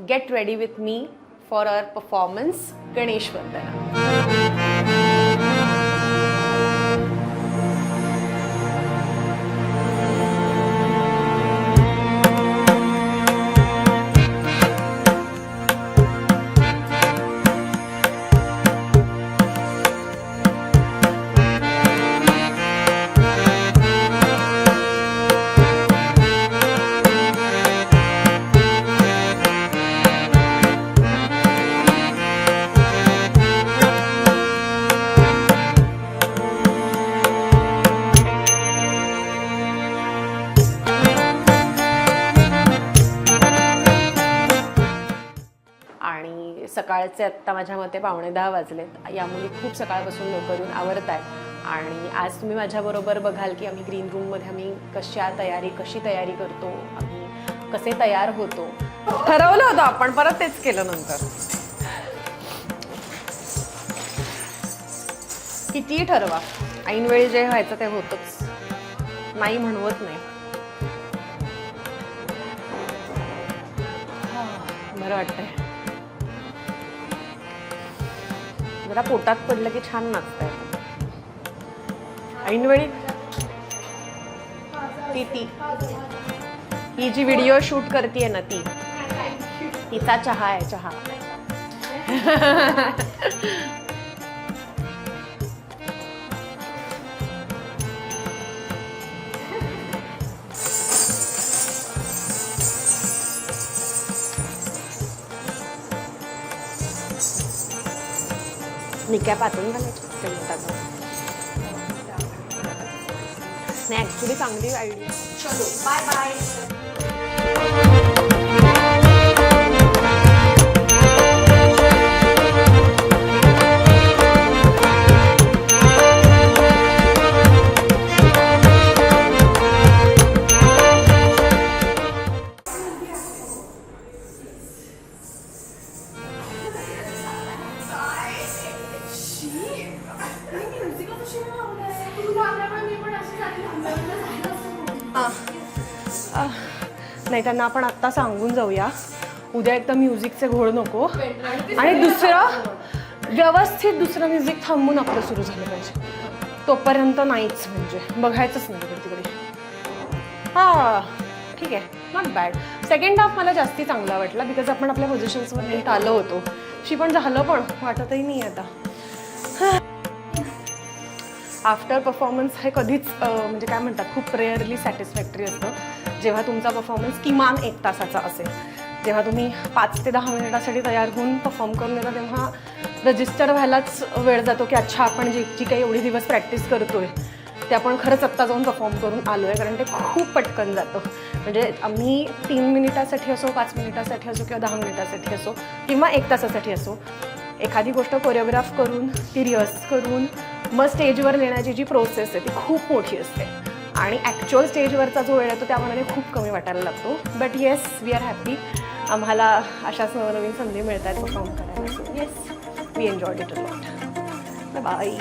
get ready with me for our performance, Ganesh Vandana. आणि सकाळचे आत्ता माझ्या मते 9:45 वाजलेत. या मुली खूप सकाळपासून लवकर येऊन आवरत आहेत आणि आज तुम्ही माझ्याबरोबर बघाल की आम्ही ग्रीन रूममध्ये आम्ही कशी तयारी करतो, आम्ही कसे तयार होतो. ठरवलं होतं आपण, परत तेच केलं नंतर. कितीही ठरवा, ऐनवेळी जे व्हायचं ते होतंच, नाही म्हणवत नाही. बरं वाटतंय. जरा पोटात पडलं की छान नाचतंय. ऐनवेळी ती ही जी व्हिडिओ शूट करते ना ती, तिचा चहा आहे, चहा. निक्या पातळून घालायची नाही. ऍक्च्युली चांगली आयडिया. चलो बाय बाय. नाही, त्यांना आपण आत्ता सांगून जाऊया, उद्या एकदा म्युझिकचे घोळ नको आणि व्यवस्थित दुसरं म्युझिक थांबून आपलं सुरू झालं पाहिजे. तोपर्यंत नाहीच, म्हणजे बघायचंच नाही तिकडे. हां ठीक आहे, नॉट बॅड. सेकंड हाफ मला जास्ती चांगला वाटला बिकॉज आपण आपल्या पोझिशन्सवर नीट आलो होतो. पण झालं, पण वाटतही नाही आता. आफ्टर परफॉर्मन्स हे कधीच म्हणजे काय म्हणतात, खूप रेअरली सॅटिस्फॅक्टरी असतं जेव्हा तुमचा परफॉर्मन्स किमान 1 तासाचा असेल. जेव्हा तुम्ही 5 ते 10 मिनिटासाठी तयार होऊन परफॉर्म करून येता तेव्हा रजिस्टर व्हायलाच वेळ जातो की अच्छा, आपण जी काही एवढी दिवस प्रॅक्टिस करतोय ते आपण खरंच आत्ता जाऊन परफॉर्म करून आलो आहे. कारण ते खूप पटकन जातं. म्हणजे आम्ही 3 मिनिटासाठी असो, 5 मिनिटासाठी असो किंवा 10 मिनिटासाठी असो किंवा 1 तासासाठी असो, एखादी गोष्ट कोरिओग्राफ करून ती रिहर्स करून मग स्टेजवर नेण्याची जी प्रोसेस आहे ती खूप मोठी असते आणि ॲक्च्युअल स्टेजवरचा जो वेळ आहे तो त्यामानाने खूप कमी वाटायला लागतो. But yes, we are happy. आम्हाला अशाच नवनवीन संधी मिळत आहेत परफॉर्म करायला. So yes, we enjoyed it a lot. Bye.